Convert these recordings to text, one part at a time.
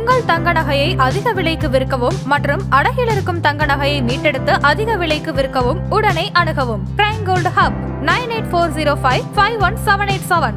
உங்கள் தங்க நகையை அதிக விலைக்கு விற்கவும் மற்றும் அடகில் இருக்கும் தங்க நகையை மீட்டெடுத்து அதிக விலைக்கு விற்கவும் உடனே அணுகவும். Prime gold hub 9840551787.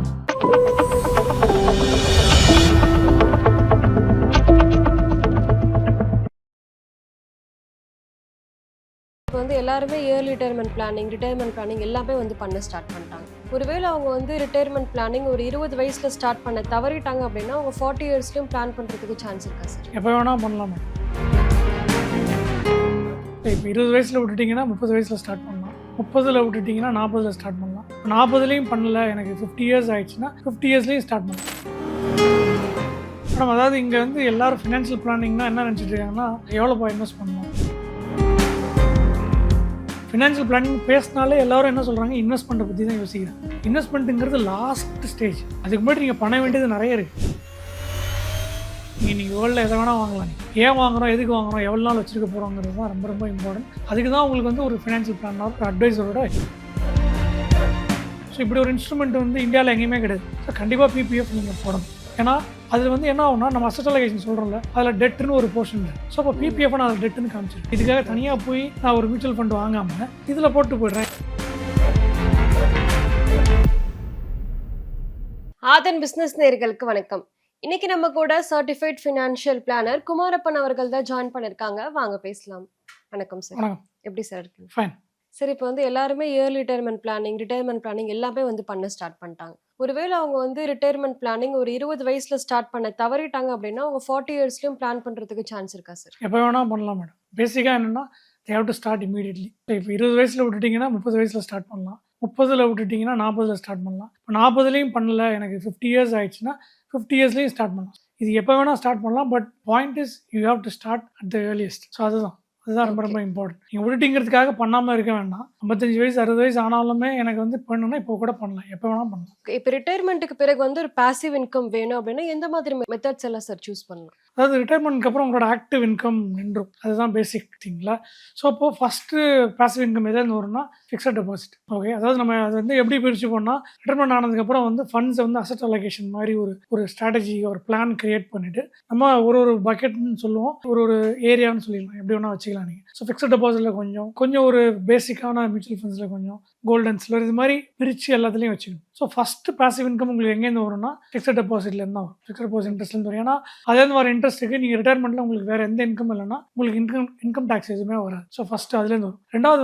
இப்போ எல்லாருமே இயர்லி ரிட்டையர்மெண்ட் பிளானிங் எல்லாமே பண்ண ஸ்டார்ட் பண்ணிட்டாங்க. ஒருவேளை அவங்க ரிட்டையர்மெண்ட் பிளானிங் ஒரு 20 வயசுல ஸ்டார்ட் பண்ண தவறிட்டாங்க அப்படின்னா அவங்க 40 இயர்ஸ்லயும் பிளான் பண்றதுக்கு சான்ஸ் இருக்கா சார்? எப்போ வேணா பண்ணலாம். இப்போ 20 வயசுல விட்டுட்டீங்கன்னா 30 வயசுல ஸ்டார்ட் பண்ணலாம். 30ல் விட்டுட்டீங்கன்னா 40ல் ஸ்டார்ட் பண்ணலாம். 40லையும் பண்ணல, எனக்கு 50 இயர்ஸ் ஆயிடுச்சுன்னா 50 இயர்ஸ்லையும் ஸ்டார்ட் பண்ணலாம். மேடம், அதாவது இங்கே எல்லாரும் ஃபினான்ஷியல் பிளானிங்னா என்ன நினச்சிட்டு இருக்காங்கன்னா எவ்வளோப்பா இன்வெஸ்ட் பண்ணணும். ஃபினான்ஷியல் பிளானிங் பேசினாலே எல்லாரும் என்ன சொல்கிறாங்க, இன்வெஸ்ட்மெண்ட்டை பற்றி தான் யோசிக்கிறாங்க. இன்வெஸ்ட்மெண்ட்டுங்கிறது லாஸ்ட் ஸ்டேஜ். அதுக்கு முன்னாடி நீங்கள் பண்ண வேண்டியது நிறைய இருக்குது. நீங்கள் வேர்ல்டில் எதை வேணால் வாங்கலாம். ஏன் வாங்குகிறோம், எதுக்கு வாங்குகிறோம், எவ்வளோ நாள் வச்சுருக்க போகிறோங்கிறது தான் ரொம்ப ரொம்ப இம்பார்ட்டன்ட். அதுக்கு தான் உங்களுக்கு ஒரு ஃபினான்ஷியல் பிளானர், ஒரு அட்வைசரோட. ஸோ இப்படி ஒரு இன்ஸ்ட்ருமெண்ட் இந்தியாவில் எங்கேயுமே கிடையாது. ஸோ கண்டிப்பாக பிபிஎஃப் நீங்கள் போடணும். ஏன்னா அதில் என்ன ஆகும்னா, நம்ம அசெட் அலோகேஷன் சொல்கிறோம்ல, அதில் டெட்டுன்னு ஒரு போர்ஷன் இருக்குது. ஸோ அப்போ பிபிஎஃப் நான் அதில் டெட்டுன்னு காமிச்சிருக்கேன். இதுக்காக தனியாக போய் நான் ஒரு மியூச்சுவல் ஃபண்ட் வாங்காமல் இதில் போட்டு போய்ட்றேன். ஆதன் பிஸ்னஸ் நேயர்களுக்கு வணக்கம். இன்னைக்கு நம்ம கூட சர்டிஃபைட் ஃபினான்ஷியல் பிளானர் குமாரப்பன் அவர்கள் தான் ஜாயின் பண்ணியிருக்காங்க. வாங்க பேசலாம். வணக்கம் சார். வணக்கம். எப்படி சார் இருக்கீங்க? ஃபைன். சரி, இப்போ எல்லாருமே இயர்லி ரிட்டையர்மெண்ட் பிளானிங் எல்லாமே பண்ண ஸ்டார்ட் பண்ணிட்டாங்க. ஒருவேளை அவங்க ரிட்டையர்மெண்ட் பிளானிங் ஒரு 20 வயசுல ஸ்டார்ட் பண்ண தவறிட்டாங்க அப்படின்னா அவங்க 40 இயர்ஸ்லயும் பிளான் பண்றதுக்கு சான்ஸ் இருக்கா சார்? எப்போ வேணா பண்ணலாம் மேடம். பேசிக்காக என்னென்னா they have to start immediately. இப்போ 20 வயசில் விட்டுட்டிங்கன்னா 30 வயசில் ஸ்டார்ட் பண்ணலாம். 30ல் விட்டுட்டிங்கன்னா 40ல் ஸ்டார்ட் பண்ணலாம். இப்போ 40லையும் பண்ணல, எனக்கு 50 இயர்ஸ் ஆயிடுச்சுன்னா 50 இயர்ஸ்லையும் ஸ்டார்ட் பண்ணலாம். இது எப்போ வேணால் ஸ்டார்ட் பண்ணலாம். But point is you have to start at the earliest. So அதுதான் ரொம்ப ரொம்ப இம்பார்ட்டன்ட். நீங்கள் விட்டுட்டிங்கிறதுக்காக பண்ணாமல் இருக்க வேண்டாம். 55 வயசு 60 வயசு ஆனாலுமே எனக்கு பண்ணணும்னா இப்போ கூட பண்ணலாம், எப்போ வேணால் பண்ணலாம். இப்போ ரிட்டையர்மெண்ட்டுக்கு பிறகு ஒரு பாசிவ் இன்கம் வேணும் அப்படின்னா எந்த மாதிரி மெத்தட்ஸ் எல்லாம் சார் சூஸ் பண்ணலாம்? அதாவது ரிட்டையர்மெண்ட்க்கு அப்புறம் உங்களோட ஆக்டிவ் இன்கம் நின்றும். அதுதான் பேசிக் திங்ல. ஸோ அப்போது ஃபஸ்ட்டு பாசிவ் இன்கம் எதாவது வரும்னா ஃபிக்ஸட் டெபாசிட். ஓகே, அதாவது நம்ம அது எப்படி பிரித்து போனால், ரிட்டைர்மெண்ட் ஆனதுக்கப்புறம் ஃபண்ட்ஸை அசெட் அலோகேஷன் மாதிரி ஒரு ஸ்ட்ராட்டஜி, ஒரு பிளான் கிரியேட் பண்ணிவிட்டு நம்ம ஒரு பக்கெட்னு சொல்லுவோம், ஒரு ஏரியான்னு சொல்லிடலாம், எப்படி வேணால் வச்சுக்கலாம் நீங்கள். ஸோ ஃபிக்ஸட் டெபாசிட்டில் கொஞ்சம் ஒரு பேசிக்கான மியூச்சுவல் ஃபண்ட்ஸில் கொஞ்சம், கோல்ட் அண்ட் சில்வர், இது மாதிரி பிரித்து எல்லாத்துலேயும் வச்சுக்கணும். ஸோ ஃபஸ்ட்டு பாசிவ் இன்கம் உங்களுக்கு எங்கேருந்து வரும்னா ஃபிக்ஸட் டெபாசிட்லேருந்து தான் வரும். ஃபிக்ஸட் டெபாசிட் இன்ட்ரெஸ்ட்லேருந்து வரும். ஏன்னா அதே மாதிரி இன்ட்ரெஸ்ட்டுக்கு நீங்கள் ரிட்டையர்மெண்ட்டில் உங்களுக்கு வேறு எந்த இன்கம் இல்லைன்னா உங்களுக்கு இன்கம் டேக்ஸ் எதுவுமே வராது. ஸோ ஃபஸ்ட்டு அதுலேருந்து வரும். ரெண்டாவது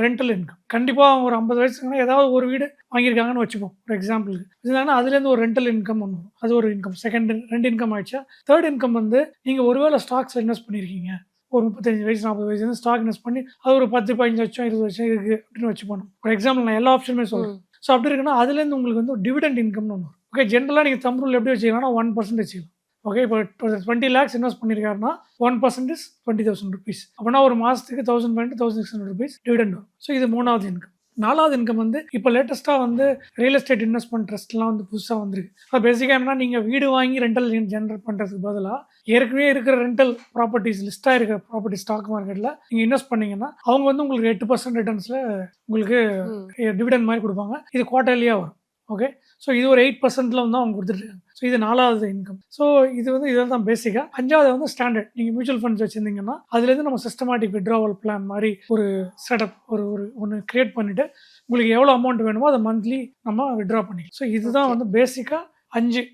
ரெண்டல் இன்கம். கண்டிப்பாக அவங்க ஒரு 50 வயசுக்குன்னா ஏதாவது ஒரு வீடு வாங்கியிருக்காங்கன்னு வச்சுப்போம், ஒரு எக்ஸாம்பிளுக்கு. இருந்தாங்கன்னா அதுலேருந்து ஒரு ரெண்டல் இன்கம் ஒன்று வரும். அது ஒரு இன்கம். ரெண்டு இன்கம் ஆயிடுச்சா. தேர்ட் இன்கம் நீங்கள் ஒருவேளை ஸ்டாக்ஸ் இன்வெஸ்ட் பண்ணியிருக்கீங்க, ஒரு 35 வயசு 40 வயசு ஸ்டாக் இன்வெஸ்ட் பண்ணி அது ஒரு 10-15 லட்சம் 20 லட்சம் இருக்குது அப்படின்னு வச்சுப்போம். ஒரு எக்ஸாம்பிள் நான் எல்லா ஆப்ஷனுமே சொல்கிறேன். ஸோ அப்படி இருக்குன்னா அதுலேருந்து உங்களுக்கு டிவிடெண்ட் இன்கம்னு ஒன்று வரும். ஓகே, ஜென்ரலாக நீங்கள் தம்ரூல் எப்படி வச்சுக்கலாம்னா 1% வச்சுக்கலாம். ஓகே, இப்போ 20 lakhs இன்வெஸ்ட் பண்ணியிருக்காருன்னா 1% இஸ் 20,000 rupees. அப்படின்னா ஒரு மாதத்துக்கு 1,000 rupees டிவிடெண்ட் வரும். ஸோ இது மூணாவது இன்கம். நாலாவது இன்கம் இப்போ லேட்டஸ்ட்டாக ரியல் எஸ்டேட் இன்வெஸ்ட்மெண்ட் ட்ரஸ்ட்லாம் புதுசாக வந்திருக்கு. அது பேசிக்காக என்னன்னா, நீங்கள் வீடு வாங்கி ரெண்டல் ஜென்ரேட் பண்ணுறதுக்கு பதிலாக ஏற்கனவே இருக்கிற ரெண்டல் ப்ராப்பர்ட்டிஸ், லிஸ்ட்டாக இருக்கிற ப்ராப்பர்ட்டி ஸ்டாக் மார்க்கெட்டில் நீங்கள் இன்வெஸ்ட் பண்ணிங்கன்னா அவங்க உங்களுக்கு 8% ரிட்டர்ன்ஸில் உங்களுக்கு டிவிடெண்ட் மாதிரி கொடுப்பாங்க. இது குவார்ட்டர்லியாக வரும். ஓகே, ஸோ இது ஒரு 8%ல் அவங்க கொடுத்துட்ருக்காங்க. ஸோ இது நாலாவது இன்கம். ஸோ இதெல்லாம் தான் பேசிக்காக. அஞ்சாவது ஸ்டாண்டர்ட். நீங்கள் மியூச்சுவல் ஃபண்ட்ஸ் வச்சுருந்தீங்கன்னா அதுலேருந்து நம்ம சிஸ்டமேட்டிக் விட்ராவல் பிளான் மாதிரி ஒரு செட்டப் ஒன்று கிரியேட் பண்ணிவிட்டு உங்களுக்கு எவ்வளோ அமௌண்ட் வேணுமோ அதை மந்த்லி நம்ம விட்ரா பண்ணிக்கலாம். ஸோ இதுதான் பேசிக்காக 5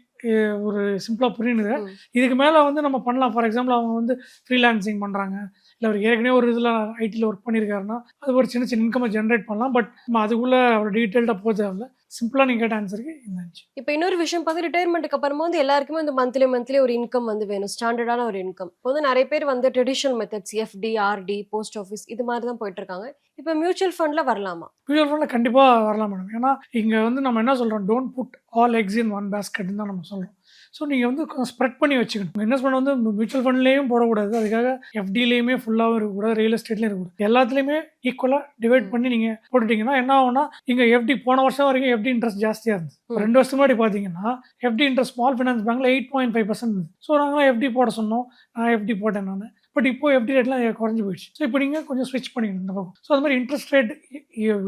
ஒரு சிம்பிளாக புரியுது. இதுக்கு மேலே நம்ம பண்ணலாம். ஃபார் எக்ஸாம்பிள் அவங்க ஃப்ரீலான்சிங் பண்ணுறாங்க, இல்லை அவர் ஏற்கனவே ஒரு இதில் ஐடியில் ஒர்க் பண்ணியிருக்காருன்னா அது ஒரு சின்ன இன்கமை ஜென்ரேட் பண்ணலாம். பட் நம்ம அதுக்குள்ளே அவர் டீட்டெயில்டாக போக தேவையில்ல. சிம்பிளாக நீங்கள் கேட்ட ஆன்சருக்கு இருந்துச்சு. இப்போ இன்னொரு விஷயம் ரிட்டையர்மெண்ட்டுக்கு அப்புறமா எல்லாருக்குமே மந்த்லி ஒரு இன்கம் வேணும், ஸ்டாண்டர்டான ஒரு இன்கம். இப்போ நிறைய பேர் traditional methods, FD, RD, post office, இது மாதிரி தான் போயிட்டு இருக்காங்க. இப்போ மியூச்சுவல் ஃபண்டில் வரலாமா? மியூச்சுவல் ஃபண்டில் கண்டிப்பாக வரலாம் மேடம். ஏன்னா இங்கே நம்ம என்ன சொல்கிறோம், don't put all eggs in one பேஸ்கெட்னு தான் நம்ம சொல்கிறோம். ஸோ நீங்கள் ஸ்ப்ரெட் பண்ணி வச்சுக்கணும். இன்வெஸ்ட்மெண்ட் மியூச்சுவல் ஃபண்ட்லேயும் போடக்கூடாது, அதுக்காக எஃப்டிலேயுமே ஃபுல்லாகவும் இருக்கக்கூடாது, ரியல் எஸ்டேட்லேயும் இருக்கக்கூடாது. எல்லாத்துலேயுமே ஈக்குவலாக டிவைட் பண்ணி நீங்கள் போட்டுட்டிங்கன்னா என்ன ஆகும்னா, இங்கே எஃப்டி போன வருஷம் வரைக்கும் எஃப்டி இன்ட்ரெஸ்ட் ஜாஸ்தியாக இருந்துச்சு. 2 வருஷத்துக்கு முன்னாடி பார்த்தீங்கன்னா எஃப்டி இன்ட்ரெஸ்ட் ஸ்மால் ஃபைனான்ஸ் பேங்க்கில் 8.5% இருந்துச்சு. ஸோ நாங்கள் எஃப்டி போட சொன்னோம், நான் எஃப்டி போட்டேன் நான். பட் இப்போ எஃப்டி ரேட்லாம் குறைஞ்சி போயிடுச்சு. ஸோ இப்போ நீங்கள் கொஞ்சம் ஸ்விட்ச் பண்ணிக்கணும் இந்த பக்கம். ஸோ அது மாதிரி இன்ட்ரெஸ்ட் ரேட்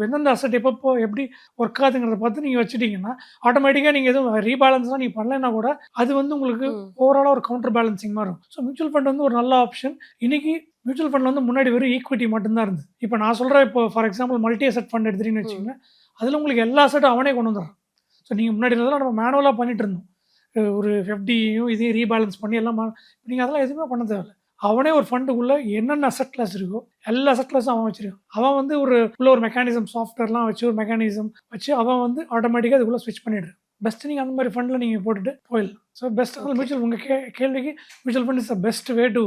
எந்தெந்த அசட் எப்போ எப்படி ஒர்க் ஆகுதுங்கிறத பார்த்து நீங்கள் வச்சுட்டிங்கன்னா ஆட்டோமேட்டிக்காக நீங்கள் எதுவும் ரீபேலன்ஸ்லாம் நீங்கள் பண்ணலைன்னா கூட அது வந்து உங்களுக்கு ஓவராலாக ஒரு கவுண்டர் பேலன்சிங் மாதிரி இருக்கும். ஸோ மியூச்சுவல் ஃபண்ட் வந்து ஒரு நல்ல ஆப்ஷன். இன்னைக்கு மியூச்சுவல் ஃபண்ட் வந்து முன்னாடி வெறும் ஈக்விட்டி மட்டும்தான் இருந்தது. இப்போ நான் சொல்கிறேன், இப்போ for example multi asset fund எடுத்துட்டீங்கன்னு வச்சுக்கோங்க, அதில் உங்களுக்கு எல்லா அசட்டும் அவனே கொண்டு வந்துடுறான். ஸோ நீங்கள் முன்னாடி இருந்ததெல்லாம் நம்ம மேனுவலாக பண்ணிட்டு இருந்தோம், ஒரு எஃப்டியும் இதையும் ரீபேலன்ஸ் பண்ணி எல்லாம். நீங்கள் அதெல்லாம் எதுவுமே பண்ண தேவையில்லை. அவனே ஒரு ஃபண்டுக்குள்ளே என்னென்ன அசட் கிளாஸ் இருக்கோ எல்லா அசட் கிளாஸும் அவன் வச்சிருக்கான். அவன் வந்து உள்ள ஒரு மெக்கானிசம் சாஃப்ட்வேர்லாம் வச்சு ஒரு மெக்கானிசம் வச்சு அவன் வந்து ஆட்டோமேட்டிக்காக அதுக்குள்ளே ஸ்விட்ச் பண்ணிடுறான். பெஸ்ட் நீங்கள் அந்த மாதிரி ஃபண்டில் நீங்கள் போட்டுட்டு போயிடலாம். ஸோ பெஸ்ட் மியூச்சுவல் உங்கள் கேள்விக்கு mutual fund is the best way to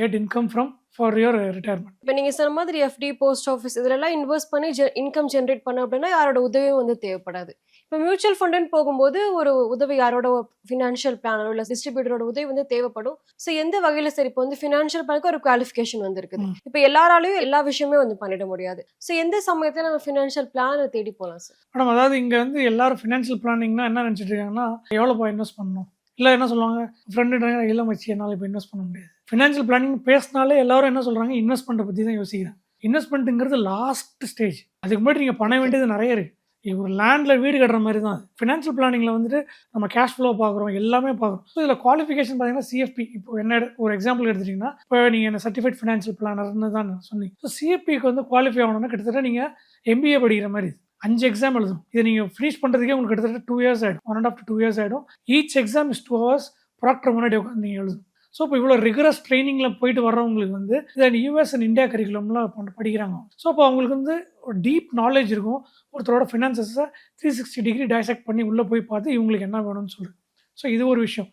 get income from for your retirement. இப்போ நீங்கள் சொன்ன மாதிரி எஃப்டி, போஸ்ட் ஆஃபீஸ் இதெல்லாம் இன்வெஸ்ட் பண்ணி இன்கம் ஜென்ரேட் பண்ண அப்படின்னா யாரோட உதவியும் வந்து தேவைப்படாது. இப்போ மியூச்சுவல் ஃபண்டுன்னு போகும்போது ஒரு உதவி யாரோட ஃபினான்ஷியல் பிளானோ இல்லை டிஸ்ட்ரிபியூட்டரோட உதவி வந்து தேவைப்படும். ஸோ எந்த வகையில் சரி, இப்போ வந்து ஃபினான்ஷியல் பிளானுக்கு ஒரு குவாலிஃபிகேஷன் வந்து இருக்குது. இப்போ எல்லாராலையும் எல்லா விஷயமே வந்து பண்ணிட முடியாது. ஸோ எந்த சமயத்தில் நம்ம ஃபினான்ஷியல் பிளானை தேடி போகலாம் சார்? மேடம், அதாவது இங்கே வந்து எல்லாரும் ஃபினான்ஷியல் பிளானிங்னா என்ன நினச்சிட்டு இருக்காங்கன்னா, எவ்வளோப்பா இன்வெஸ்ட் பண்ணணும், இல்லை என்ன சொல்லுவாங்க, ஃப்ரெண்டு இல்லை மச்சி என்னால் இப்போ இன்வெஸ்ட் பண்ண முடியாது. ஃபினான்ஷியல் பிளானிங் பேசினாலே எல்லாரும் என்ன சொல்கிறாங்க, இன்வெஸ்ட்மெண்ட்டை பற்றி தான் யோசிக்கிறாங்க. இன்வெஸ்ட்மெண்ட்டுங்கிறது லாஸ்ட் ஸ்டேஜ். அதுக்கு முன்னாடி நீங்கள் பண்ண வேண்டியது நிறைய இருக்குது. ஒரு லேண்டில் வீடு கட்டுற மாதிரி தான் அது. ஃபினான்ஷியல் பிளானிங்கில் வந்துட்டு நம்ம கேஷ் ஃப்ளோ பார்க்குறோம், எல்லாமே பார்க்குறோம். ஸோ இதில் குவாலிஃபிகேஷன் பார்த்தீங்கன்னா சிஎஃப்பி. இப்போ என்ன ஒரு எக்ஸாம்பிள் எடுத்துட்டிங்கன்னா, இப்போ நீங்கள் என்ன சர்டிஃபைட் ஃபினான்ஷியல் பிளானர்னு தான் சொன்னீங்க. ஸோ சிஎஃப்பிக்கு வந்து குவாலிஃபை ஆகணும்னா கிட்டத்தட்ட நீங்கள் எம்பிஏ படிக்கிற மாதிரி 5 எக்ஸாம் எழுதும். இதை நீங்கள் ஃபினிஷ் பண்ணுறதுக்கே உங்களுக்கு கிட்டத்தட்ட 2 years ஆகிடும், 1.5 to 2 years ஆகிடும். Each exam is 2 hours. Proctor முன்னாடி உட்காந்து நீங்கள் எழுதும். ஸோ இப்போ இவ்வளோ ரிகரஸ் ட்ரைனிங்கில் போயிட்டு வர்றவங்களுக்கு வந்து இதை யூஎஸ் அண்ட் இந்தியா கரிக்குலம்லாம் படிக்கிறாங்க. ஸோ அப்போ அவங்களுக்கு வந்து ஒரு டீப் நாலேஜ் இருக்கும். ஒருத்தரோட ஃபினான்சஸை 360 degree டைசெக்ட் பண்ணி உள்ளே போய் பார்த்து இவங்களுக்கு என்ன வேணும்னு சொல்லுது. ஸோ இது ஒரு விஷயம்.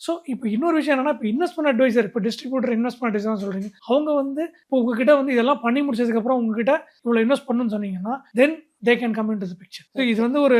ஸோ இப்போ இன்னொரு விஷயம் என்னன்னா, இப்போ இன்வெஸ்ட்மெண்ட் அட்வைசர், இப்போ டிஸ்ட்ரிபியூட்டர் இன்வெஸ்ட்மெண்ட் அட்வைசர் சொல்கிறீங்க, அவங்க வந்து இப்போ உங்ககிட்ட வந்து இதெல்லாம் பண்ணி முடிச்சதுக்கப்புறம் உங்ககிட்ட இவ்வளோ இன்வெஸ்ட் பண்ணணும்னு சொன்னீங்கன்னா தென் they can come into the picture. So இது வந்து ஒரு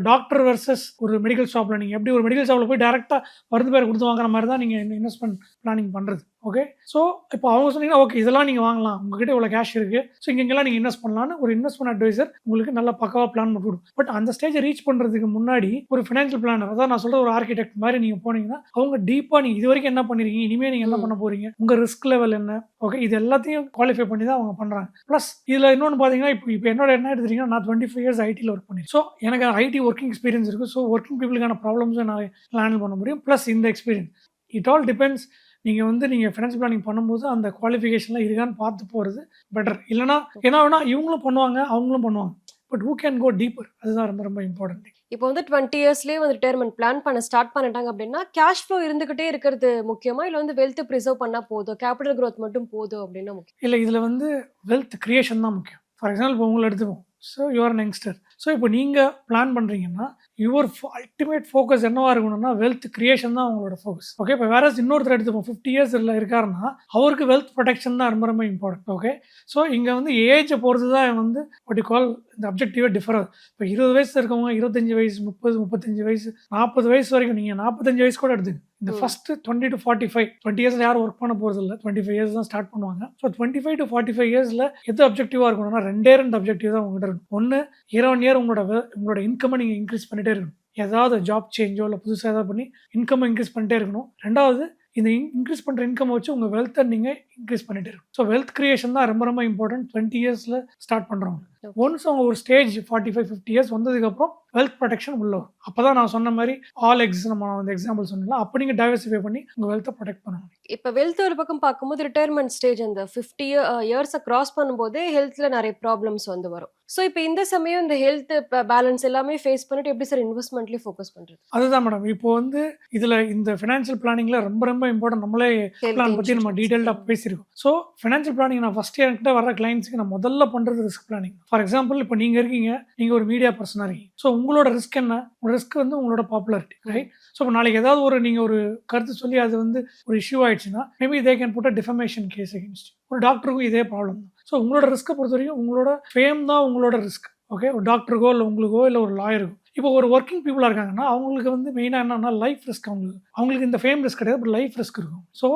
டாக்டர் வர்சஸ் ஒரு மெடிக்கல் ஷாப்பில் நீங்கள் எப்படி ஒரு மெடிக்கல் ஷாப்பில் போய் டேரெக்டாக மருந்து பேர் கொடுத்து வாங்குற மாதிரி தான் நீங்கள் இன்வெஸ்ட்மெண்ட் பிளானிங் பண்ணுறது. ஓகே, ஸோ இப்போ அவங்க சொன்னீங்கன்னா ஓகே இதெல்லாம் நீங்கள் வாங்கலாம், உங்ககிட்ட இவ்வளோ கேஷ் இருக்குது, ஸோ இங்கெல்லாம் நீங்கள் இன்வெஸ்ட் பண்ணலான்னு ஒரு இன்வெஸ்ட்மெண்ட் அட்வைசர் உங்களுக்கு நல்ல பக்காவாக பிளான் பண்ணி கொடுக்கும். பட் அந்த ஸ்டேஜை ரீச் பண்ணுறதுக்கு முன்னாடி ஒரு ஃபினான்ஷியல் பிளானர், அதான் நான் சொல்கிற ஒரு ஆர்கிடெக்ட் மாதிரி நீங்கள் போனீங்கன்னா அவங்க டீப்பாக நீங்கள் இது வரைக்கும் என்ன பண்ணிருக்கீங்க, இனிமேல் நீங்கள் என்ன பண்ண போகிறீங்க, உங்கள் ரிஸ்க் லெவல் என்ன, ஓகே இது எல்லாத்தையும் குவாலிஃபை பண்ணி தான் அவங்க பண்ணுறாங்க. ப்ளஸ் இதில் இன்னொன்று பார்த்தீங்கன்னா, இப்போ என்னோட என்ன எடுத்துட்டீங்கன்னா, நான் 25 years ஐடியில் ஒர்க் பண்ணி, ஸோ எனக்கு ஐடி ஒர்க்கிங் எக்ஸ்பீரியன்ஸ் இருக்குது. ஸோ ஒர்க்கிங் பீப்புளுக்கான ப்ராப்ளம்ஸும் நான் ஹேண்டில் பண்ண முடியும். ப்ளஸ் இந்த எக்ஸ்பீரியன்ஸ், இட் ஆல் டிபெண்ட்ஸ். நீங்கள் ஃபினான்ஷியல் பிளானிங் பண்ணும்போது அந்த குவாலிஃபிகேஷன்லாம் இருக்கான்னு பார்த்து போகிறது பெட்டர். இல்லைனா என்ன வேணா இவங்களும் பண்ணுவாங்க அவங்களும் பண்ணுவாங்க, but who can go deeper, அதுதான் ரொம்ப ரொம்ப இம்பார்ட்டன்ட். இப்போ வந்து 20 yearsலேயே வந்து ரிட்டையர்மெண்ட் பிளான் பண்ண ஸ்டார்ட் பண்ணிட்டாங்க அப்படின்னா கேஷ் ஃப்ளோ இருந்துகிட்டே இருக்கிறது முக்கியமா, இல்லை வந்து வெல்த் ப்ரிசர்வ் பண்ணால் போதும், கேபிட்டல் க்ரோத் மட்டும் போதும் அப்படின்னா முக்கியம்? இல்லை, இதில் வந்து வெல்த் கிரியேஷன் தான் முக்கியம். ஃபார் எக்ஸாம்பிள் இப்போ உங்களை எடுத்துப்போம். So your an youngster. So இப்போ நீங்கள் பிளான் பண்ணுறீங்கன்னா யுவர் அல்டிமேட் ஃபோக்கஸ் என்னவா இருக்கணும்னா வெல்த் கிரியேஷன் தான் அவங்களோட ஃபோக்கஸ். ஓகே, இப்போ வேற இன்னொருத்தர் எடுத்துப்போம், 50 years இருக்காருன்னா அவருக்கு வெல்த் ப்ரொடெக்ஷன் தான் ரொம்ப ரொம்ப இம்பார்ட்டன்ட். ஓகே, ஸோ இங்கே வந்து ஏஜை பொறுத்து தான் வந்து வாட் யூ கால் இந்த அப்ஜெக்டிவே டிஃபர் ஆகுது. இப்போ 20 வயசு இருக்கவங்க 25 வயசு, 30, 35 வயசு, 40 வயசு வரைக்கும், நீங்கள் 45 வயசு கூட எடுத்துங்க. இந்த ஃபர்ஸ்ட் 20 to 45 20 years யாரும் ஒர்க் பண்ண போகிறது இல்லை, 25 years தான் ஸ்டார்ட் பண்ணுவாங்க. ஸோ 25 to 45 yearsல எது அப்ஜெக்டிவாக இருக்கணும்னா 2 அப்ஜெக்டிவ் தான் உங்கள்கிட்ட இருக்கும். ஒன்று, year on year உங்களோட இன்கம்மை நீங்கள் இன்க்ரீஸ் பண்ணிட்டே இருக்கணும். ஏதாவது ஜாப் சேஞ்சோ இல்லை புதுசாக ஏதாவது பண்ணி இன்கம் இன்க்ரீஸ் பண்ணிட்டே இருக்கணும். ரெண்டாவது, இந்த இன்க்ரீஸ் பண்ணுற இன்கம் வச்சு உங்கள் வெல்த்தை நீங்கள் இன்க்ரீஸ் பண்ணிட்டே இருக்கும். ஸோ வெல்த் கிரியேஷன் தான் ரொம்ப ரொம்ப இம்பார்ட்டன்ட் 20 yearsல ஸ்டார்ட் பண்ணுறவங்க. ஒன்ஸ் அவங்க ஒரு ஸ்டேஜ் 45-50 years வந்ததுக்கப்புறம் வெல்த் ப்ரொடெக்ஷன் உள்ள வரும். அப்போ தான் நான் சொன்ன மாதிரி ஆல் எக்ஸ் நம்ம அந்த எக்ஸாம்பிள் சொன்னீங்களா, அப்போ நீங்கள் டைவர்சிஃபை பண்ணி உங்கள் வெல்த்தை ப்ரொடெக்ட் பண்ணணும். இப்போ வெல்த் ஒரு பக்கம் பார்க்கும்போது ரிட்டையர்மெண்ட் ஸ்டேஜ் அந்த 50 years கிராஸ் பண்ணும்போதே ஹெல்த்தில் நிறைய ப்ராப்ளம்ஸ் வந்து வரும். ஸோ இப்போ இந்த சமயம் இந்த ஹெல்த் பேலன்ஸ் எல்லாமே ஃபேஸ் பண்ணிட்டு எப்படி சார் இன்வெஸ்ட்மெண்ட்லேயே ஃபோக்கஸ் பண்ணுறது? அதுதான் மேடம், இப்போ வந்து இதில் இந்த ஃபினான்ஷியல் பிளானிங்கில் ரொம்ப ரொம்ப இம்பார்ட்டன்ட். நம்மளே பிளான் பற்றி நம்ம டீட்டெயில்டாக பேசியிருக்கோம். ஸோ ஃபினான்ஷியல் பிளானிங் நான் ஃபஸ்ட் என்கிட்ட வர கிளைண்ட்ஸுக்கு நான் முதல்ல பண்ணுறது ரிஸ்க் பிளானிங். ஃபார் எக்ஸாம்பிள் இப்போ நீங்கள் இருக்கீங்க, நீங்கள் ஒரு மீடியா பர்சனாக இருக்கீங்க. ஸோ உங்களோட ரிஸ்க் என்ன? உங்களோட ரிஸ்க் வந்து உங்களோட பாப்புலாரிட்டி, ரைட்? ஸோ இப்போ நாளைக்கு ஏதாவது நீங்கள் ஒரு கருத்து சொல்லி அது வந்து ஒரு இஷ்யூ ஆயிடுச்சுன்னா maybe they can put a defamation case against. ஒரு டாக்டருக்கும் இதே ப்ராப்ளம் தான். ஸோ உங்களோட ரிஸ்க்கை பொறுத்த வரைக்கும் உங்களோட ஃபேம் தான் உங்களோட ரிஸ்க். ஓகே, ஒரு டாக்டருக்கோ இல்லை உங்களுக்கோ இல்லை ஒரு லாயருக்கோ. இப்போ ஒரு ஒர்க்கிங் பீப்புளாக இருக்காங்கன்னா அவங்களுக்கு வந்து மெயினாக என்னன்னா லைஃப் ரிஸ்க். அவங்களுக்கு இந்த ஃபேம் ரிஸ்க் கிடையாது, பட் லைஃப் ரிஸ்க் இருக்கும். ஸோ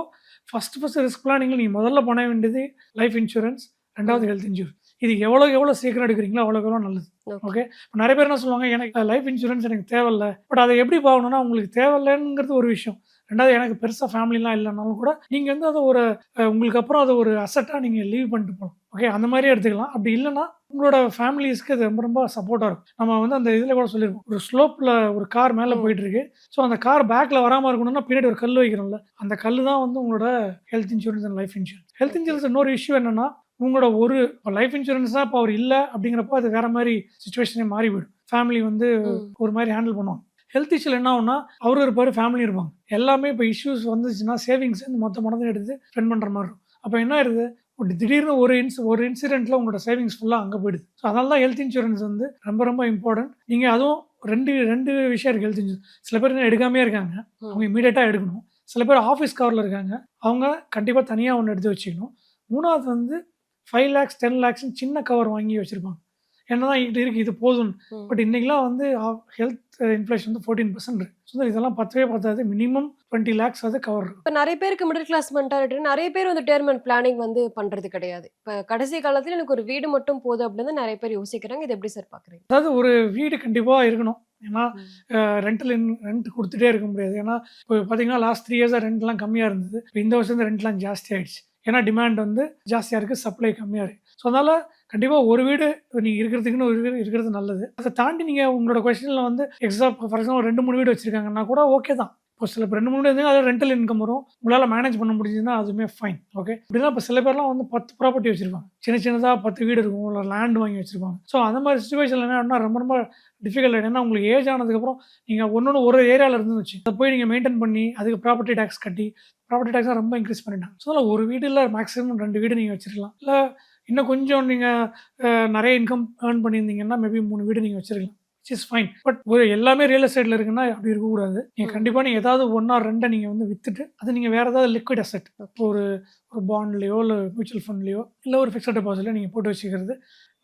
ஃபஸ்ட்டு ரிஸ்க் பிளானிங்கில் நீங்கள் முதல்ல பண்ண வேண்டியது லைஃப் இன்சூரன்ஸ், ரெண்டாவது ஹெல்த் இன்சூரன்ஸ். இது எவ்வளோ சீக்கிரம் எடுக்கிறீங்களோ அவ்வளோ நல்லது. ஓகே, இப்போ நிறைய பேர் என்ன சொல்லுவாங்க, எனக்கு லைஃப் இன்சூரன்ஸ் எனக்கு தேவையில்லை, பட் அதை எப்படி பார்க்கணுன்னா உங்களுக்கு தேவையில்லைங்கிறது ஒரு விஷயம். ரெண்டாவது எனக்கு பெருசாக ஃபேமிலிலாம் இல்லைனாலும் கூட நீங்கள் வந்து அதை ஒரு உங்களுக்கு அப்புறம் அதை ஒரு அசட்டாக நீங்கள் லீவ் பண்ணிட்டு போகலாம். ஓகே, அந்த மாதிரி எடுத்துக்கலாம். அப்படி இல்லைன்னா உங்களோட ஃபேமிலிஸ்க்கு அது ரொம்ப ரொம்ப சப்போர்ட்டாக இருக்கும். நம்ம வந்து அந்த இதில் கூட சொல்லியிருக்கோம், ஒரு ஸ்லோப்பில் ஒரு கார் மேலே போயிட்டு இருக்கு. ஸோ அந்த கார் பேக்கில் வராமல் இருக்கணும்னா பின்னாடி ஒரு கல் வைக்கிறோம்ல, அந்த கல் தான் வந்து உங்களோட health insurance and life insurance. Health insurance இன்னொரு இஷ்யூ என்னன்னா, உங்களோட ஒரு லைஃப் இன்சூரன்ஸ் தான் இப்போ அவர் இல்லை அப்படிங்கிறப்போ அது வேற மாதிரி சுச்சுவேஷனே மாறி போயிடும். ஃபேமிலி வந்து ஒரு மாதிரி ஹேண்டில் பண்ணுவாங்க. ஹெல்த் இஷ்யூல என்ன ஆகும்னா, அவரு இருப்பாரு, ஃபேமிலி இருப்பாங்க. எல்லாமே இப்போ இஷ்யூஸ் வந்துச்சுன்னா சேவிங்ஸ் மொத்த மொத்தம் எடுத்து ஸ்பெண்ட் பண்ணுற மாதிரி இருக்கும். அப்போ என்ன ஆயிடுது, திடீர்னு ஒரு இன்சிடென்ட்ல உங்களோட சேவிங்ஸ் ஃபுல்லாக அங்கே போயிடுது. ஸோ அதனால தான் ஹெல்த் இன்சூரன்ஸ் வந்து ரொம்ப ரொம்ப இம்பார்ட்டன்ட். நீங்கள் அதுவும் ரெண்டு விஷயம் இருக்குது ஹெல்த் இன்சூரன்ஸ். சில பேர் என்ன எடுக்காமே இருக்காங்க, அவங்க இமீடியட்டாக எடுக்கணும். சில பேர் ஆஃபீஸ் கவரில் இருக்காங்க, அவங்க கண்டிப்பாக தனியாக ஒன்று எடுத்து வச்சுக்கணும். மூணாவது வந்து 5 lakhs 10 lakhs சின்ன கவர் வாங்கி வச்சுருப்பாங்க. என்னதான் இருக்கு இது போதும். பட் இன்னைக்கெல்லாம் வந்து ஹெல்த் இன்ஃப்ளேஷன் வந்து 14% இருக்கு. ஸோ இதெல்லாம் பத்தவே பத்தாது. மினிமம் 20 lakhs அது கவர் இருக்கும். இப்போ நிறைய பேருக்கு மிடில் கிளாஸ் மென்டாலிட்டி, நிறைய பேர் வந்து ரிட்டையர்மெண்ட் பிளானிங் வந்து பண்றது கிடையாது. இப்போ கடைசி காலத்துல எனக்கு ஒரு வீடு மட்டும் போதும் அப்படின்னு நிறைய பேர் யோசிக்கிறாங்க. இது எப்படி சார் பாக்குறீங்க? அதாவது ஒரு வீடு கண்டிப்பாக இருக்கணும். ஏன்னா ரெண்ட் கொடுத்துட்டே இருக்க முடியாது. ஏன்னா இப்போ பார்த்தீங்கன்னா லாஸ்ட் 3 years ரெண்ட்லாம் கம்மியாக இருந்தது. இப்போ இந்த வருஷம் ரெண்ட்லாம் ஜாஸ்தி ஆயிடுச்சு. ஏன்னா டிமாண்ட் வந்து ஜாஸ்தியாக இருக்குது, சப்ளை கம்மியாக இருக்குது. ஸோ அதனால் கண்டிப்பாக ஒரு வீடு நீங்கள் இருக்கிறதுக்குன்னு ஒரு வீடு இருக்கிறது நல்லது. அதை தாண்டி நீங்கள் உங்களோட கொஸ்டினில் வந்து ஃபார் எக்ஸாம்பிள் 2-3 வீடு வச்சுருக்காங்கன்னா கூட ஓகே தான். இப்போ சில 2-3 வீடு இருந்தால் அதில் ரெண்டல் இன்கம் வரும், உங்களால் மேனேஜ் பண்ண முடிஞ்சதுன்னா அதுவுமே ஃபைன். ஓகே, இப்படிதான் இப்போ சில பேர்லாம் வந்து 10 ப்ராப்பர்ட்டி வச்சுருப்பாங்க, சின்னதாக 10 வீடு இருக்கும், உங்களோட லேண்ட் வாங்கி வச்சுருப்பாங்க. ஸோ அந்த மாதிரி சுச்சுவேஷனில் என்ன ரொம்ப ரொம்ப டிஃபிகல்ட். ஏன்னா உங்களுக்கு ஏஜ் ஆனதுக்கப்புறம் நீங்கள் ஒன்று ஒரு ஏரியாவில் இருந்து வச்சு அதை போய் நீங்கள் மெயின்டைன் பண்ணி அதுக்கு ப்ராப்பர்ட்டி டேக்ஸ் கட்டி, ப்ராப்பர்ட்டி டேக்ஸாக ரொம்ப இன்க்ரீஸ் பண்ணிட்டாங்க. ஸோ அதில் ஒரு வீடு இல்லை, மேக்ஸிமம் 2 வீடு நீங்கள் வச்சுருக்கலாம். இல்லை இன்னும் கொஞ்சம் நீங்கள் நிறைய இன்கம் ஏர்ன் பண்ணியிருந்தீங்கன்னா மேபி 3 வீடு நீங்கள் வச்சுருக்கலாம், விச் இஸ் ஃபைன். பட் ஒரு எல்லாமே ரியல் எஸ்டேட்டில் இருக்குன்னா அப்படி இருக்கக்கூடாது. நீங்கள் கண்டிப்பாக நீங்கள் ஏதாவது 1 or 2 நீங்கள் வந்து விற்றுட்டு அது நீங்கள் வேறு ஏதாவது லிக்விட் அசெட், ஒரு பாண்ட்லேயோ இல்லை மியூச்சுவல் ஃபண்ட்லேயோ இல்லை ஒரு ஃபிக்ஸட் டெபாசிட்லையோ நீங்கள் போட்டு வச்சுக்கிறது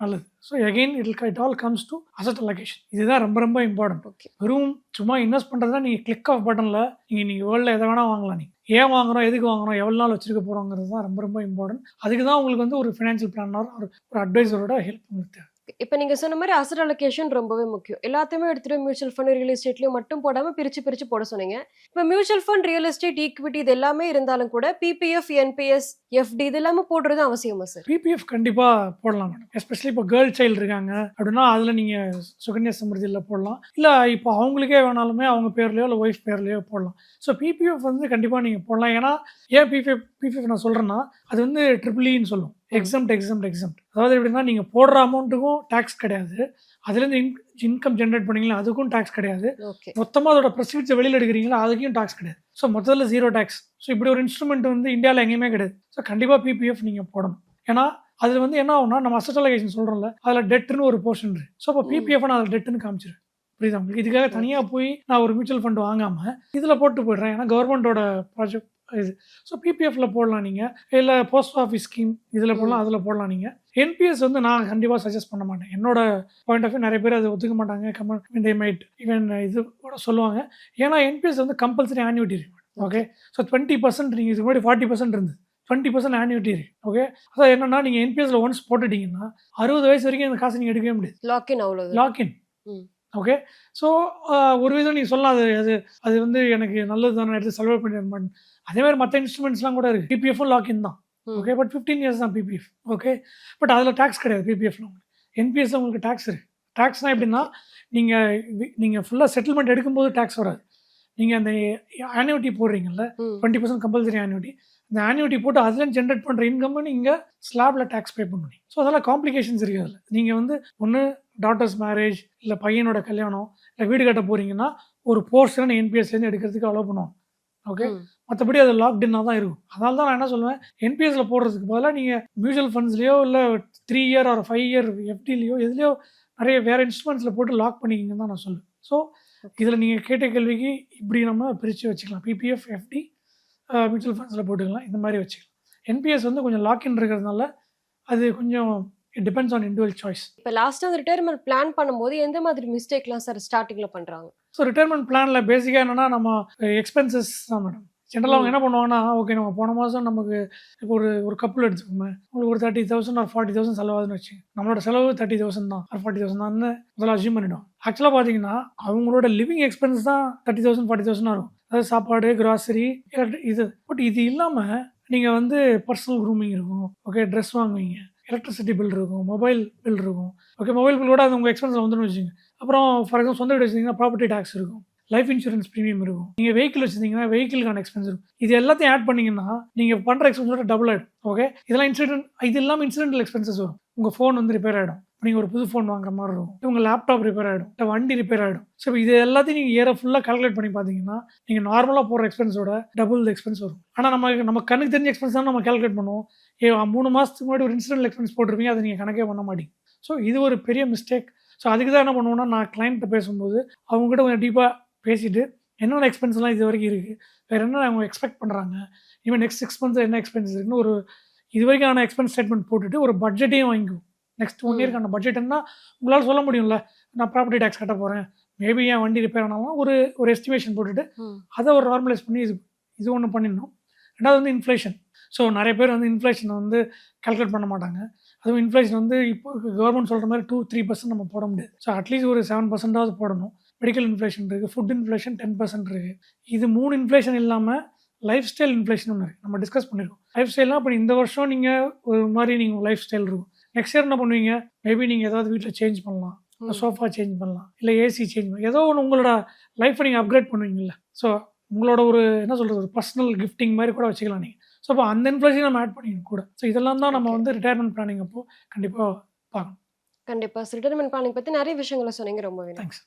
நல்லது. So again it all comes to asset allocation. இதுதான் ரொம்ப ரொம்ப இம்பார்ட்டன்ட். ஓகே, வெறும் சும்மா இன்வெஸ்ட் பண்ணுறதுனா நீங்கள் கிளிக் ஆஃப் பட்டனில் நீங்கள் வேர்ல்டில் எதை வேணால் வாங்கலாம். நீங்கள் ஏன் வாங்குறோம், எதுக்கு வாங்குறோம், எவ்வளோ நாள் வச்சிருக்க போகிறோங்கிறது தான் ரொம்ப ரொம்ப இம்பார்ட்டன்ட். அதுக்கு தான் உங்களுக்கு வந்து ஒரு ஃபினான்ஷியல் பிளானர் ஒரு அட்வைசரோட ஹெல்ப் உங்களுக்கு தேவை. இப்போ நீங்க சொன்ன மாதிரி அசட் அலோகேஷன் ரொம்பவே முக்கியம். எல்லாத்தையுமே எடுத்துட்டு மியூச்சுவல் ஃபண்ட் ரியல் எஸ்டேட்லயும் மட்டும் போடாம பிரிச்சு போட சொன்னீங்க. இப்போ mutual fund real estate equity இது எல்லாமே இருந்தாலும் கூட பிபிஎஃப் என்பிஎஸ் எஃப்டி இது எல்லாமே போடுறது அவசியமா சார்? பிபிஎஃப் கண்டிப்பா போடலாம் மேடம். எஸ்பெஷலி இப்போ கேர்ள் சைல்டு இருக்காங்க அப்படின்னா அதில் நீங்க சுகன்யா சமிருதியில் போடலாம். இல்லை இப்போ அவங்களுக்கே வேணாலுமே அவங்க பேர்லையோ இல்லை ஒய்ஃப் பேர்லையோ போடலாம். ஸோ பிபிஎஃப் வந்து கண்டிப்பாக நீங்கள் போடலாம். ஏன்னா ஏன் பிபிஎஃப் நான் சொல்கிறேன்னா அது வந்து ட்ரிபிள்இன்னு சொல்லும், எக்ஸம்ட். அதாவது எப்படின்னா நீங்கள் போடுற அமௌண்ட்டுக்கும் டேக்ஸ் கிடையாது, அதுலேருந்து இன்கம் ஜென்ரேட் பண்ணீங்களா அதுக்கும் டேக்ஸ் கிடையாது, மொத்தமாக அதோட ப்ரொசீட்ஸை வெளியில் எடுக்கிறீங்களா அதுக்கும் டேக்ஸ் கிடையாது. ஸோ மொத்தத்தில் 0 டேக்ஸ். ஸோ இப்படி ஒரு இன்ஸ்ட்ருமெண்ட் வந்து இந்தியாவில் எங்கேயுமே கிடையாது. ஸோ கண்டிப்பாக பிபிஎஃப் நீங்கள் போடணும். ஏன்னா அதில் வந்து என்ன ஆகும்னா நம்ம அசெட் அலோகேஷன் சொல்கிறோம்ல, அதில் டெட்டுன்னு ஒரு போர்ஷன் இருக்குது. ஸோ இப்போ பிபிஎஃப் நான் அதில் டெட்டுன்னு காமிச்சிருக்கேன். புரியுதா உங்களுக்கு? இதுக்காக தனியாக போய் நான் ஒரு மியூச்சுவல் ஃபண்ட் வாங்காமல் இதில் போட்டு போய்ட்றேன். ஏன்னா கவர்மெண்ட்டோட ப்ராஜெக்ட் இது. ஸோ பிபிஎஃப்ல போடலாம் நீங்கள், இல்லை போஸ்ட் ஆஃபீஸ் ஸ்கீம் இதில் போடலாம், அதில் போடலாம் நீங்கள். என்பிஎஸ் வந்து நான் கண்டிப்பாக சஜஸ்ட் பண்ண மாட்டேன். என்னோட பாயிண்ட் ஆஃப் வியூ நிறைய பேர் அதை ஒத்துக்க மாட்டாங்க, ஈவன் இது கூட சொல்லுவாங்க. ஏன்னா என்பிஎஸ் வந்து கம்பல்சரி ஆன்யூட்டி இருக்கு. ஓகே, ஸோ 20% நீங்கள் இதுக்கு முன்னாடி 40% இருந்தது, 20% ஆன்யூட்டி இருக்கு. ஓகே, அதான் என்னன்னா நீங்கள் என்பிஎஸ்ல ஒன்ஸ் போட்டுட்டீங்கன்னா 60 வயசு வரைக்கும் இந்த காசு நீங்கள் எடுக்கவே முடியாது. லாக்இன். ஓகே, ஸோ ஒரு விதம் நீங்கள் சொல்லலாம் அது வந்து எனக்கு நல்லது தானே, எடுத்து செலவு பண்ணிடுறேன். அதே மாதிரி மற்ற இன்ஸ்ட்ருமெண்ட்ஸ்லாம் கூட இருக்குது. பிபிஎஃப்பும் லாக்இன் தான். ஓகே, பட் 15 years தான் பிபிஎஃப். ஓகே, பட் அதில் டேக்ஸ் கிடையாது. பிபிஎஃப்ல உங்களுக்கு என்பிஎஸ்ல உங்களுக்கு டேக்ஸ் இருக்குது. டேக்ஸ்னால் எப்படின்னா நீங்கள் ஃபுல்லாக செட்டில்மெண்ட் எடுக்கும்போது டேக்ஸ் வராது. நீங்கள் அந்த ஆன்யூட்டி போடுறீங்கல்ல, 20% கம்பல்சரி ஆன்யூட்டி, அந்த ஆன்யூட்டி போட்டு அதில் ஜென்ரேட் பண்ணுற இன்கம் நீங்கள் ஸ்லாபில் டேக்ஸ் பே பண்ணுவீங்க. ஸோ அதெல்லாம் காம்ப்ளிகேஷன்ஸ் இருக்குது. அதில் நீங்கள் வந்து ஒன்று டாட்டர்ஸ் மேரேஜ், இல்லை பையனோட கல்யாணம், இல்லை வீடு கட்ட போகிறீங்கன்னா ஒரு போர்ஷன் என்பிஎஸ்லேருந்து எடுக்கிறதுக்கு அலோவ் பண்ணுவோம். ஓகே, மற்றபடி அது லாக்டின்னாக தான் இருக்கும். அதனால தான் நான் என்ன சொல்லுவேன், என்பிஎஸ்ல போடுறதுக்கு பதிலாக நீங்கள் மியூச்சுவல் ஃபண்ட்ஸ்லையோ இல்லை 3 year or 5 year எஃப்டிலையோ எதுலையோ நிறைய வேறு இன்ஸ்ட்ருமெண்ட்ஸில் போட்டு லாக் பண்ணிக்கிங்கன்னு தான் நான் சொல்லுவேன். ஸோ இதில் நீங்கள் கேட்ட கேள்விக்கு இப்படி நம்ம பிரித்து வச்சுக்கலாம். பிபிஎஃப், எஃப்டி, மியூச்சுவல் ஃபண்ட்ஸில் போட்டுக்கலாம், இந்த மாதிரி வச்சுக்கலாம். என்பிஎஸ் வந்து கொஞ்சம் லாக்இன் இருக்கிறதுனால அது கொஞ்சம் it depends on individual choice. இப்போ லாஸ்ட்டாக ரிட்டையர்மெண்ட் பிளான் பண்ணும்போது எந்த மாதிரி மிஸ்டேக்லாம் சார் ஸ்டார்டிங்கில் பண்ணுறாங்க? ஸோ ரிட்டையர்மெண்ட் பிளானில் பேசிக்காக என்னென்னா நம்ம எக்ஸ்பென்சஸ் தான் மேடம். ஜென்ரலாக அவங்க என்ன பண்ணுவாங்கன்னா, ஓகே நம்ம போன மாதம் நமக்கு இப்போ ஒரு கப்பல் எடுத்துக்கோங்க, உங்களுக்கு ஒரு 30,000 or 40,000 செலவாகுதுன்னு வச்சு, நம்மளோட செலவு 30,000 தான் or 40,000 தான் முதல்ல அசியூம் பண்ணிவிடும். ஆக்சுவலாக பார்த்தீங்கன்னா அவங்களோட லிவிங் எக்ஸ்பென்ஸ் தான் 30,000 40,000 இருக்கும். அதாவது சாப்பாடு, கிராசரி, இது. பட் இது இல்லாமல் நீங்கள் வந்து பர்சனல் க்ரூமிங் இருக்கும், ஓகே, ட்ரெஸ் வாங்குவீங்க, எலக்ட்ரிசிட்டி பில் இருக்கும், மொபைல் பில் இருக்கும், ஓகே, மொபைல் பில்லோட அது உங்கள் எக்ஸ்பென்ஸில் வந்துன்னு வச்சுங்க. அப்புறம் ஃபார் எக்ஸாம்பிள் சொந்த வீடு வச்சுருந்தீங்கன்னா ப்ராப்பர்ட்டி டேக்ஸ் இருக்கும், லைஃப் இன்சூரன்ஸ் ப்ரீமியம் இருக்கும், நீங்கள் வெஹிக்கிள் வச்சுருந்தீங்கன்னா வெஹிக்கிளுக்கான எக்ஸ்பென்ஸ் இருக்கும். இது எல்லாத்தையும் ஆட் பண்ணிங்கன்னா நீங்கள் பண்ணுற எக்ஸ்பென்ஸோட டபுள் ஆகிடும். ஓகே, இதெல்லாம் இது இல்லாமல் இன்சிடென்டல் எக்ஸ்பென்சஸ் வரும். உங்கள் ஃபோன் வந்து ரிப்பேர் ஆகிடும், நீங்கள் ஒரு புது ஃபோன் வாங்குற மாதிரி இருக்கும், உங்கள் லேப்டாப் ரிப்பேர் ஆகிடும், இல்லை வண்டி ரிப்பேர் ஆகிடும். ஸோ இது எல்லாத்தையும் நீங்கள் இயரை ஃபுல்லாக கால்குலேட் பண்ணி பார்த்தீங்கன்னா நீங்கள் நார்மலாக போகிற எக்ஸ்பென்ஸோட டபுள் எக்ஸ்பென்ஸ் வரும். ஆனால் நம்ம கண்ணுக்கு தெரிஞ்ச எக்ஸ்பென்ஸ் தான் நம்ம கால்குலேட் பண்ணுவோம். 3 மாதத்துக்கு முன்னாடி ஒரு இன்சிடென்டல் எக்ஸ்பென்ஸ் போட்டிருப்பீங்க, அதை நீங்கள் கணக்கே பண்ண மாட்டீங்க. ஸோ இது ஒரு பெரிய மிஸ்டேக். ஸோ அதுக்கு தான் என்ன பண்ணுவோன்னா, நான் கிளைண்ட்டை பேசும்போது அவங்ககிட்ட கொஞ்சம் டீப்பாக பேசிவிட்டு என்னென்ன எக்ஸ்பென்ஸ்லாம் இது வரைக்கும் இருக்குது, வேறு என்ன அவங்க எக்ஸ்பெக்ட் பண்ணுறாங்க, இவன் நெக்ஸ்ட் 6 months என்ன எக்ஸ்பென்ஸ் இருக்குன்னு ஒரு இது வரைக்கான எக்ஸ்பென்ஸ் ஸ்டேட்மெண்ட் போட்டுட்டு ஒரு பட்ஜெட்டையும் வாங்கிக்கும். நெக்ஸ்ட் 1 இயர்க்கான பட்ஜெட்னா உங்களால் சொல்ல முடியும்ல, நான் ப்ராப்பர்ட்டி டேக்ஸ் கட்ட போகிறேன், மேபி என் வண்டி ரிப்பேர் ஆனாலும் ஒரு எஸ்டிமேஷன் போட்டுட்டு அதை ஒரு நார்மலைஸ் பண்ணி இது ஒன்று பண்ணிடணும். ரெண்டாவது வந்து இன்ஃப்ளேஷன். ஸோ நிறைய பேர் வந்து இன்ஃப்ளேஷனை வந்து கால்குலேட் பண்ண மாட்டாங்க. அதுவும் இன்ஃப்ளேஷன் வந்து இப்போ கவர்மெண்ட் சொல்கிற மாதிரி 2-3% நம்ம போட முடியாது. ஸோ அட்லீஸ்ட் ஒரு 7% போடணும். மெடிக்கல் இன்ஃப்ளேஷன் இருக்குது, ஃபுட் இன்ஃப்ளேஷன் 10% இருக்குது. இது 3 இன்ஃப்ளேஷன் இல்லாமல் லைஃப் ஸ்டைல் இன்ஃப்ளேஷன் ஒன்று இருக்குது, நம்ம டிஸ்கஸ் பண்ணியிருக்கோம். லைஃப் ஸ்டைல்னால் இப்போ இந்த வருஷம் நீங்கள் ஒரு மாதிரி நீங்கள் லைஃப் ஸ்டைல் இருக்கும், நெக்ஸ்ட் இயர் என்ன பண்ணுவீங்க, மேபி நீங்கள் ஏதாவது வீட்டில் சேஞ்ச் பண்ணலாம், சோஃபா சேஞ்ச் பண்ணலாம், இல்லை ஏசி சேஞ்ச் பண்ணலாம், ஏதோ ஒன்று உங்களோட லைஃப்பை நீங்கள் அப்கிரேட் பண்ணுவீங்கல்ல. ஸோ உங்களோட ஒரு என்ன சொல்கிறது, ஒரு பர்சனல் கிஃப்டிங் மாதிரி கூட வச்சுக்கலாம் நீங்கள். ஸோ அப்போ அந்த இன்ஃப்ளேஷன் நம்ம ஆட் பண்ணிக்கணும் கூட. ஸோ இதெல்லாம் தான் நம்ம வந்து ரிட்டையர்மெண்ட் பிளானிங் அப்போ கண்டிப்பாக பார்க்கணும். கண்டிப்பாக ரிட்டைர்மெண்ட் பிளானிங் பற்றி நிறைய விஷயங்களை சொன்னீங்க. ரொம்ப தேங்க்ஸ்.